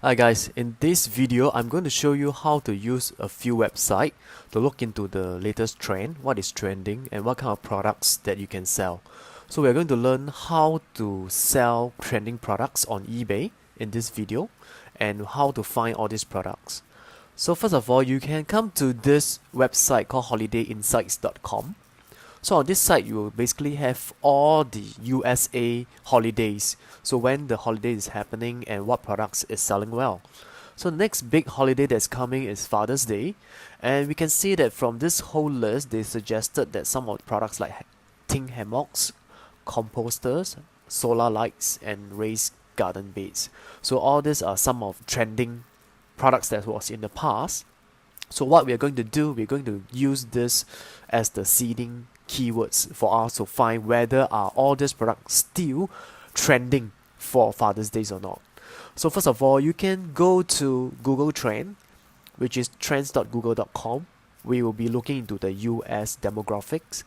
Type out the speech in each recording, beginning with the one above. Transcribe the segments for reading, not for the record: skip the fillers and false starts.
Hi guys, in this video I'm going to show you how to use a few websites to look into the latest trend, what is trending and what kind of products that you can sell. So we're going to learn how to sell trending products on eBay in this video and how to find all these products. So first of all, you can come to this website called holidayinsights.com. So on this site, you will basically have all the USA holidays. So when the holiday is happening and what products is selling well. So the next big holiday that's coming is Father's Day. And we can see that from this whole list, they suggested that some of the products like tin hammocks, composters, solar lights, and raised garden beds. So all these are some of trending products that was in the past. So what we're going to do, we're going to use this as the seeding keywords for us to find whether are all these products still trending for Father's Day or not. So first of all, you can go to Google Trend, which is trends.google.com. We will be looking into the US demographics,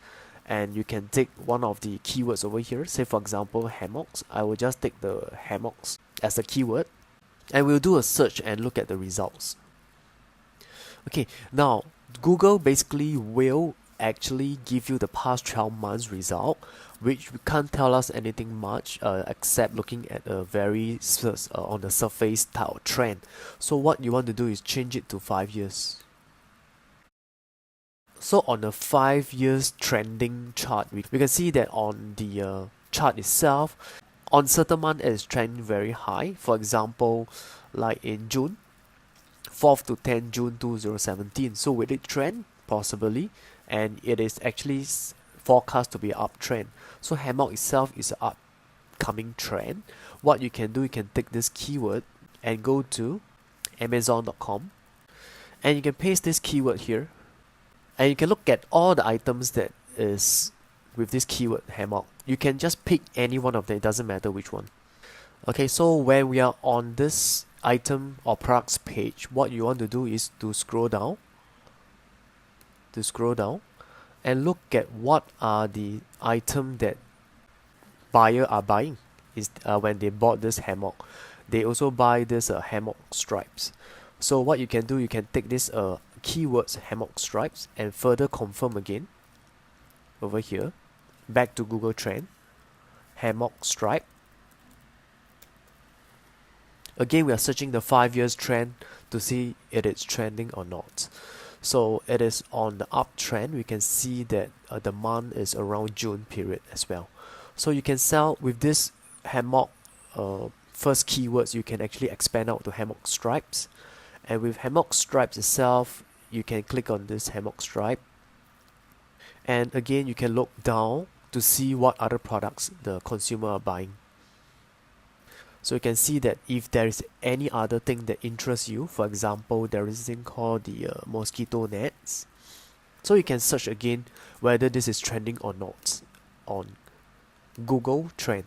and you can take one of the keywords over here. Say for example hammocks. I will just take the hammocks as a keyword, and we'll do a search and look at the results. Okay, now Google basically will actually give you the past 12 months result, which can't tell us anything much except looking at a very on the surface type of trend. So what you want to do is change it to 5 years. So on the 5 years trending chart, we can see that on the chart itself, on certain month it is trending very high. For example, like in June 4th to 10 June 2017. So will it trend? Possibly. And it is actually forecast to be uptrend. So hammock itself is an upcoming trend. What you can do, you can take this keyword and go to Amazon.com, and you can paste this keyword here, and you can look at all the items that is with this keyword hammock. You can just pick any one of them, it doesn't matter which one. Okay, so when we are on this item or products page, what you want to do is to scroll down and look at what are the item that buyer are buying. Is when they bought this hammock, they also buy this hammock stripes. So what you can do, you can take this keywords hammock stripes and further confirm again over here, back to Google Trend, hammock stripe. Again, we are searching the 5 years trend to see if it's trending or not. So it is on the uptrend. We can see that the month is around June period as well. So you can sell with this hammock first keywords. You can actually expand out to hammock stripes, and with hammock stripes itself, you can click on this hammock stripe, and again you can look down to see what other products the consumer are buying. So you can see that if there is any other thing that interests you, for example, there is a thing called the mosquito nets. So you can search again whether this is trending or not on Google Trend.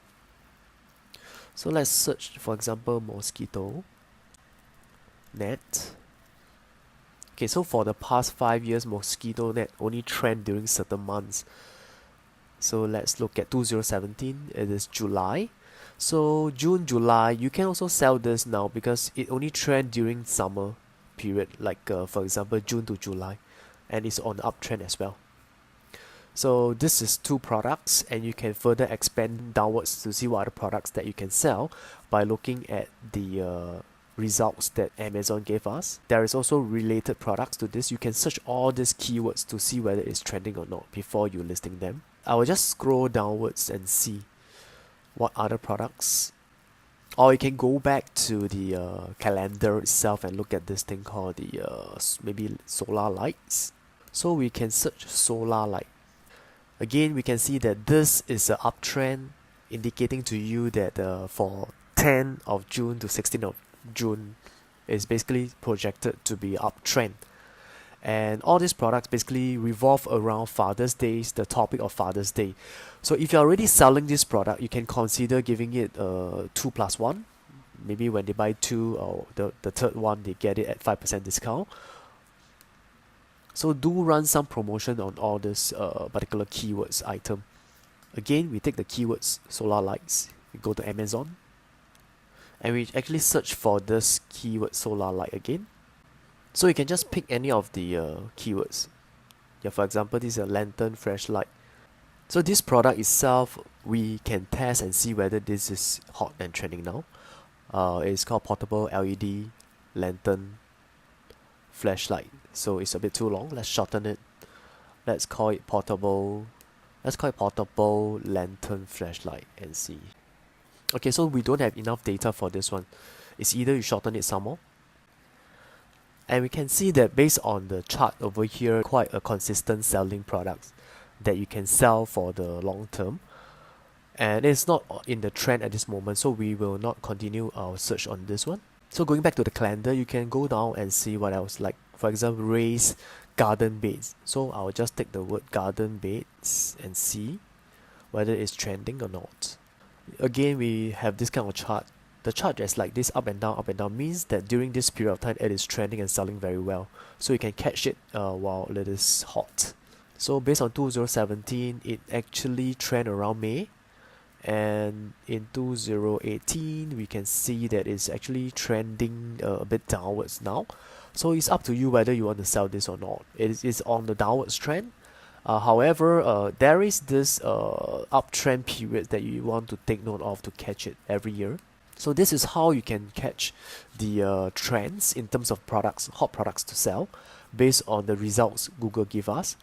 So let's search, for example, mosquito net. Okay, so for the past 5 years, mosquito net only trend during certain months. So let's look at 2017, it is July. So June, July, you can also sell this now because it only trend during summer period, like for example June to July, and it's on the uptrend as well. So this is 2 products, and you can further expand downwards to see what other products that you can sell by looking at the results that Amazon gave us. There is also related products to this. You can search all these keywords to see whether it's trending or not before you listing them. I will just scroll downwards and see what other products, or you can go back to the calendar itself and look at this thing called the maybe solar lights. So we can search solar light. Again, we can see that this is an uptrend, indicating to you that for 10th of June to 16th of June is basically projected to be uptrend. And all these products basically revolve around Father's Day, the topic of Father's Day. So if you're already selling this product, you can consider giving it 2+1. Maybe when they buy 2 or the third one, they get it at 5% discount. So do run some promotion on all this particular keywords item. Again, we take the keywords solar lights, we go to Amazon, and we actually search for this keyword solar light again. So you can just pick any of the keywords. Yeah, for example, this is a lantern flashlight. So this product itself, we can test and see whether this is hot and trending now. It's called portable LED lantern flashlight. So it's a bit too long. Let's shorten it. Let's call it portable lantern flashlight and see. Okay, so we don't have enough data for this one. It's either you shorten it some more. And we can see that based on the chart over here, quite a consistent selling product that you can sell for the long term. And it's not in the trend at this moment, so we will not continue our search on this one. So going back to the calendar, you can go down and see what else, like for example, raised garden beds. So I'll just take the word garden beds and see whether it's trending or not. Again, we have this kind of chart. The chart is like this, up and down means that during this period of time it is trending and selling very well. So you can catch it while it is hot. So based on 2017, it actually trend around May. And in 2018, we can see that it's actually trending a bit downwards now. So it's up to you whether you want to sell this or not. It is on the downwards trend. However, there is this uptrend period that you want to take note of to catch it every year. So this is how you can catch the trends in terms of products, hot products to sell, based on the results Google give us.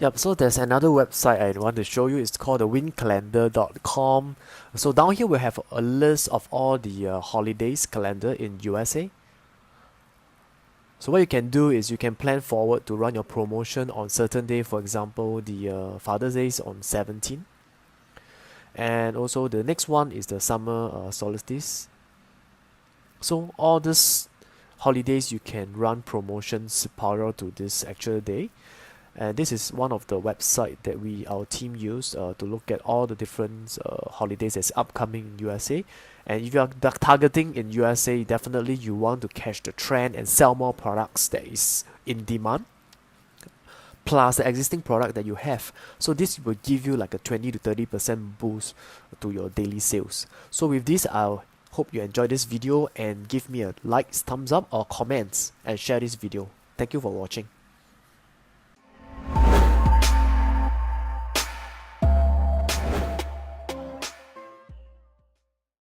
Yep, so there's another website I want to show you. It's called the windcalendar.com. So down here we have a list of all the holidays calendar in USA. So what you can do is you can plan forward to run your promotion on certain day. For example, the Father's Day is on 17. And also the next one is the summer solstice. So all these holidays you can run promotions parallel to this actual day. And this is one of the website that our team use to look at all the different holidays that's upcoming in USA. And if you are targeting in USA, definitely you want to catch the trend and sell more products that is in demand, plus the existing product that you have. So this will give you like a 20 to 30% boost to your daily sales. So with this, I hope you enjoyed this video and give me a like, thumbs up or comments and share this video. Thank you for watching.